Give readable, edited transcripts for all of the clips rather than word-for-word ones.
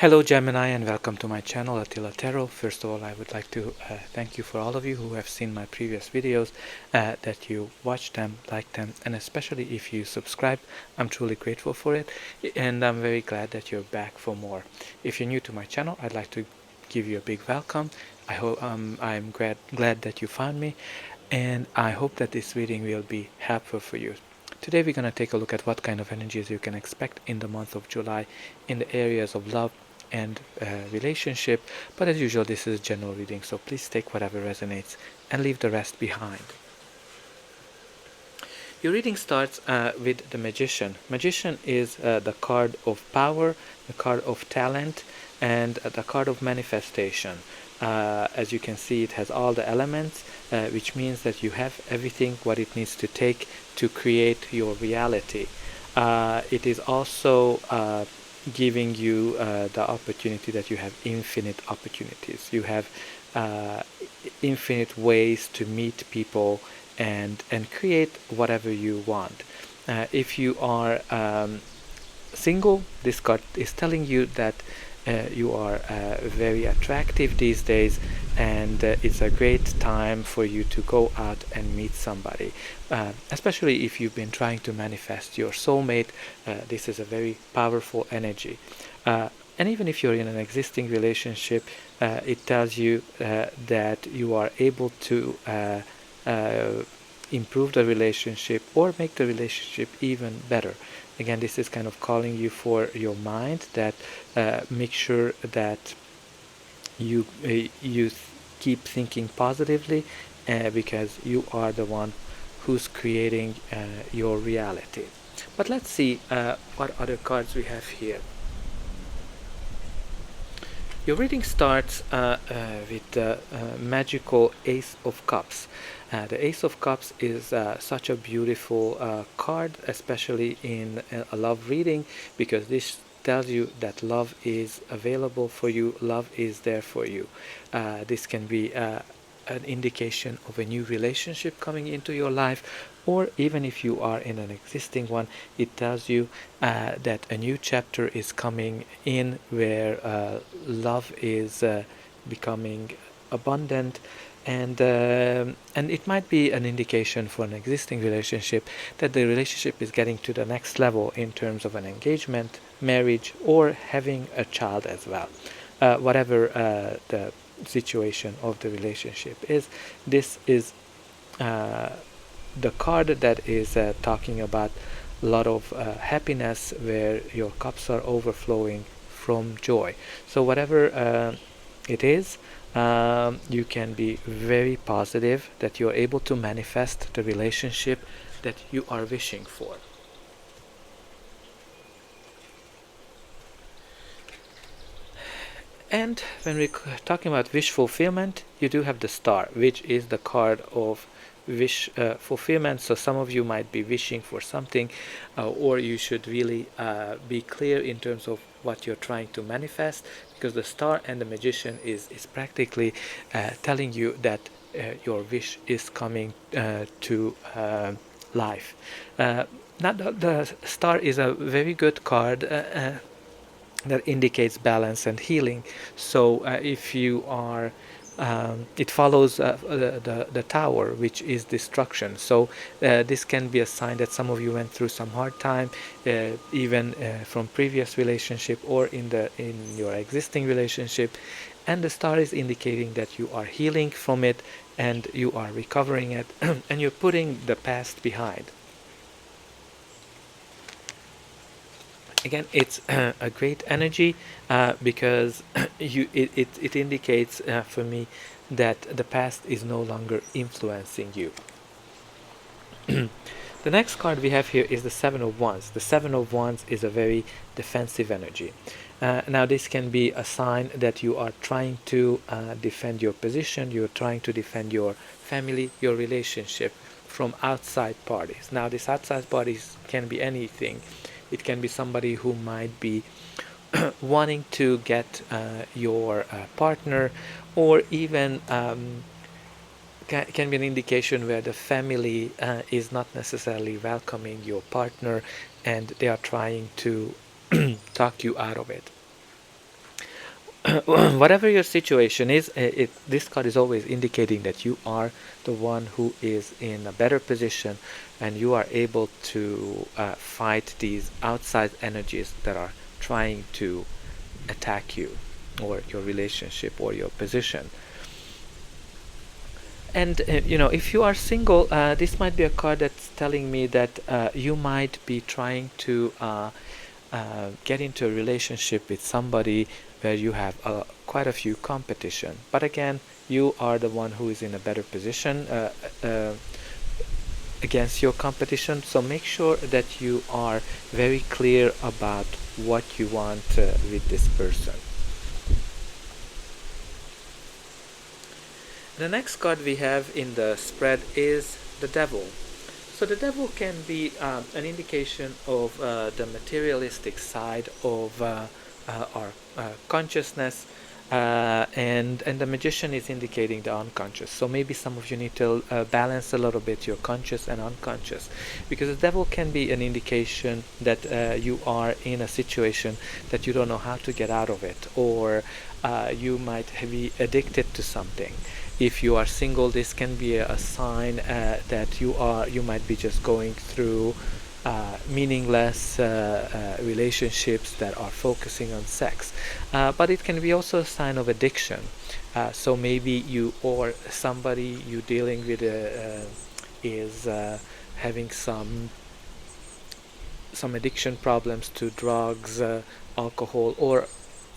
Hello Gemini and welcome to my channel Attila Tarot. First of all, I would like to thank you for all of you who have seen my previous videos, that you watched them, liked them, and especially if you subscribed. I'm truly grateful for it, and I'm very glad that you're back for more. If you're new to my channel, I'd like to give you a big welcome. I'm glad that you found me, and I hope that this reading will be helpful for you. Today we're going to take a look at what kind of energies you can expect in the month of July in the areas of love and relationship, but as usual this is a general reading, so please take whatever resonates and leave the rest behind. Your reading starts with the Magician. Magician is the card of power, the card of talent, and the card of manifestation. As you can see, it has all the elements, which means that you have everything what it needs to take to create your reality. It is also giving you the opportunity that you have infinite opportunities. You have infinite ways to meet people and create whatever you want. If you are single, this card is telling you that you are very attractive these days, and it's a great time for you to go out and meet somebody, especially if you've been trying to manifest your soulmate. This is a very powerful energy, and even if you're in an existing relationship, it tells you that you are able to improve the relationship or make the relationship even better. Again, this is kind of calling you for your mind, that make sure that you keep thinking positively, because you are the one who's creating your reality. But let's see what other cards we have here. Your reading starts with the magical Ace of Cups. The Ace of Cups is such a beautiful card, especially in a love reading, because this tells you that love is available for you, love is there for you. This can be an indication of a new relationship coming into your life, or even if you are in an existing one, it tells you that a new chapter is coming in where love is becoming abundant, and it might be an indication for an existing relationship that the relationship is getting to the next level in terms of an engagement, marriage, or having a child as well. Whatever the situation of the relationship is, this is the card that is talking about a lot of happiness, where your cups are overflowing from joy. So whatever it is, you can be very positive that you're able to manifest the relationship that you are wishing for. And when we're talking about wish fulfillment, you do have the Star, which is the card of wish fulfillment. So some of you might be wishing for something, or you should really be clear in terms of what you're trying to manifest, because the Star and the Magician is practically telling you that your wish is coming to life. Now the Star is a very good card that indicates balance and healing. So if you are it follows the Tower, which is destruction. So this can be a sign that some of you went through some hard time, even from previous relationship or in your existing relationship, and the Star is indicating that you are healing from it and you are recovering it and you're putting the past behind. Again, it's a great energy, because it indicates for me that the past is no longer influencing you. The next card we have here is the Seven of Wands. The Seven of Wands is a very defensive energy. Now this can be a sign that you are trying to defend your position, you're trying to defend your family, your relationship from outside parties. Now this outside parties can be anything. It can be somebody who might be wanting to get your partner, or even can be an indication where the family is not necessarily welcoming your partner and they are trying to talk you out of it. whatever your situation is, this card is always indicating that you are the one who is in a better position, and you are able to fight these outside energies that are trying to attack you or your relationship or your position. And if you are single, this might be a card that's telling me that you might be trying to get into a relationship with somebody where you have quite a few competition. But again, you are the one who is in a better position against your competition. So make sure that you are very clear about what you want with this person. The next card we have in the spread is the Devil. So the Devil can be an indication of the materialistic side of our consciousness, and the Magician is indicating the unconscious. So maybe some of you need to balance a little bit your conscious and unconscious, because the Devil can be an indication that you are in a situation that you don't know how to get out of it, or you might be addicted to something. If you are single, this can be a sign that you might be just going through meaningless relationships that are focusing on sex. But it can be also a sign of addiction. So maybe you or somebody you dealing with is having some addiction problems to drugs, alcohol, or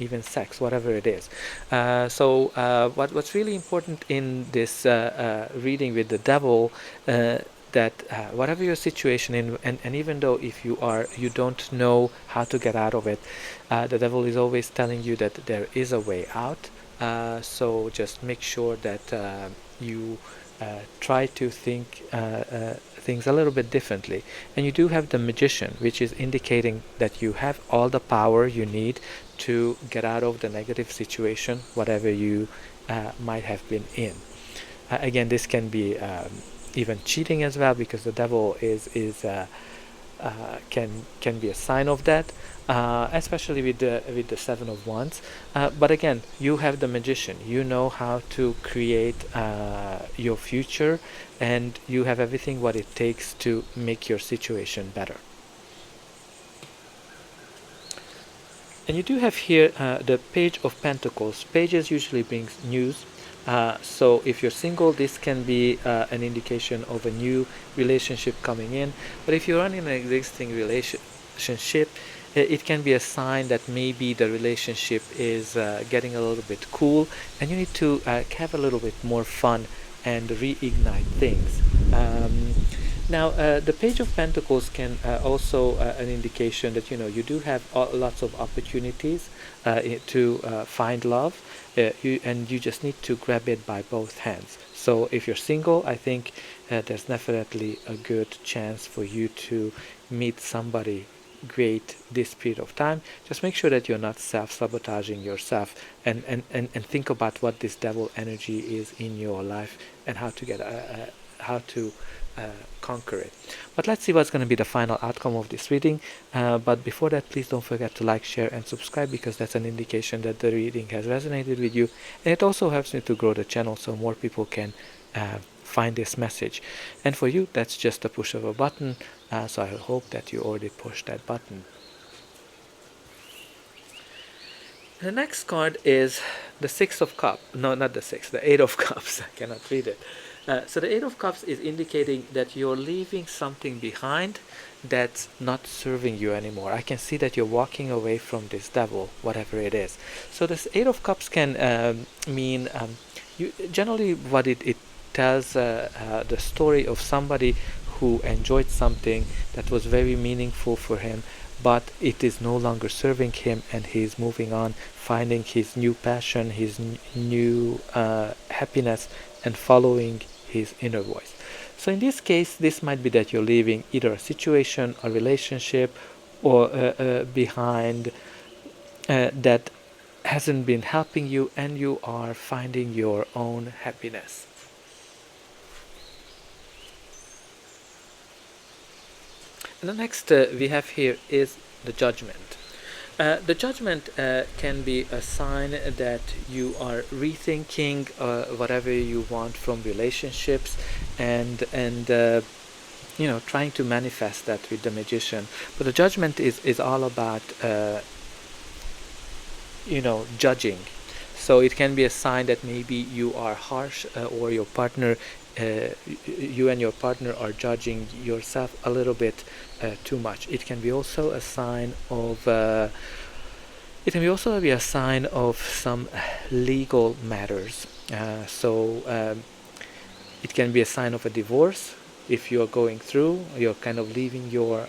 even sex, whatever it is. What's really important in this reading with the Devil, that whatever your situation in, and even though if you don't know how to get out of it, the Devil is always telling you that there is a way out. So just make sure that you try to think things a little bit differently. And you do have the Magician, which is indicating that you have all the power you need to get out of the negative situation, whatever you might have been in. Again, this can be even cheating as well, because the Devil can be a sign of that, especially with the Seven of Wands. But again, you have the Magician. You know how to create your future, and you have everything what it takes to make your situation better. And you do have here the Page of Pentacles. Pages usually brings news. So if you're single, this can be an indication of a new relationship coming in. But if you're in an existing relationship, it can be a sign that maybe the relationship is getting a little bit cool, and you need to have a little bit more fun and reignite things. Now, the Page of Pentacles can also an indication that you do have lots of opportunities to find love, and you just need to grab it by both hands. So if you're single, I think there's definitely a good chance for you to meet somebody great this period of time. Just make sure that you're not self-sabotaging yourself, and think about what this Devil energy is in your life and how to get conquer it. But let's see what's going to be the final outcome of this reading. But before that, please don't forget to like, share, and subscribe, because that's an indication that the reading has resonated with you, and it also helps me to grow the channel so more people can find this message. And for you, that's just a push of a button. So I hope that you already pushed that button. The next card is the Six of Cups. No, not the Six, the Eight of Cups. I cannot read it. So the Eight of Cups is indicating that you're leaving something behind that's not serving you anymore. I can see that you're walking away from this Devil, whatever it is. So this Eight of Cups can mean, generally what it tells the story of somebody who enjoyed something that was very meaningful for him, but it is no longer serving him, and he's moving on, finding his new passion, his new happiness, and following his inner voice. So in this case, this might be that you're leaving either a situation, a relationship, or behind that hasn't been helping you, and you are finding your own happiness. And the next we have here is the Judgment. The judgment can be a sign that you are rethinking whatever you want from relationships, and trying to manifest that with the magician. But the judgment is all about judging. So it can be a sign that maybe you are harsh, or your partner, you and your partner are judging yourself a little bit too much. It can be also a sign of some legal matters. It can be a sign of a divorce. If you're going through, you're kind of leaving your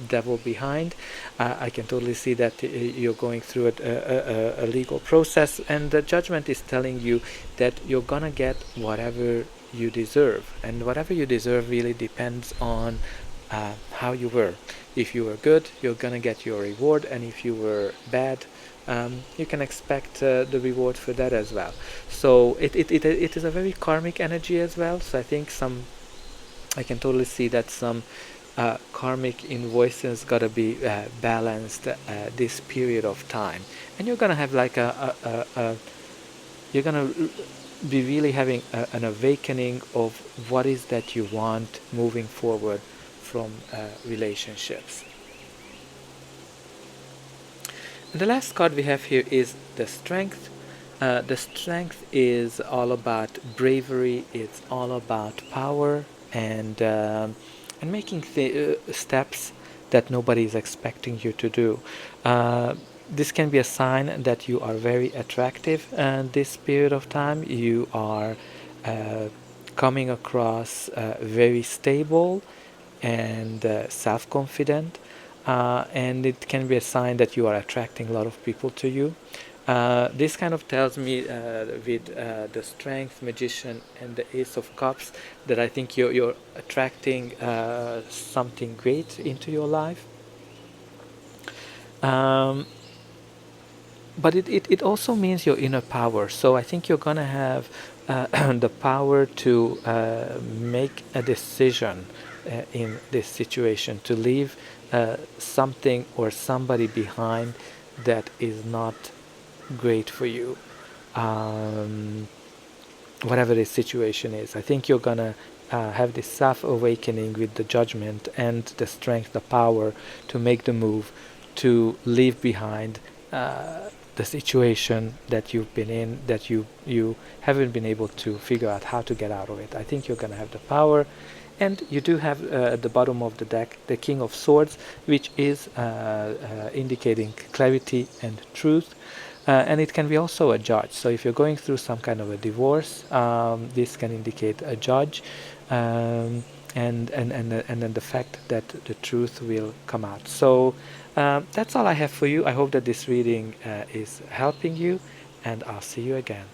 devil behind. I can totally see that you're going through a legal process, and the judgment is telling you that you're gonna get whatever you deserve, and whatever you deserve really depends on how you were. If you were good, you're gonna get your reward, and if you were bad, you can expect the reward for that as well. So it is a very karmic energy as well. So I can totally see that some karmic invoices gotta be balanced this period of time, and you're gonna have like you're gonna be really having an awakening of what is that you want moving forward from relationships. And the last card we have here is the Strength. The Strength is all about bravery. It's all about power and making steps that nobody is expecting you to do. This can be a sign that you are very attractive this period of time. You are coming across very stable and self-confident, and it can be a sign that you are attracting a lot of people to you. This kind of tells me with the Strength, Magician, and the Ace of Cups that I think you're attracting something great into your life. But it also means your inner power. So I think you're going to have the power to make a decision in this situation, to leave something or somebody behind that is not great for you, whatever this situation is. I think you're gonna have this self-awakening with the Judgment and the Strength, the power to make the move, to leave behind the situation that you've been in, that you haven't been able to figure out how to get out of it. I think you're gonna have the power. And you do have at the bottom of the deck the King of Swords, which is indicating clarity and truth. And it can be also a judge. So if you're going through some kind of a divorce, this can indicate a judge, and then the fact that the truth will come out. So that's all I have for you. I hope that this reading is helping you, and I'll see you again.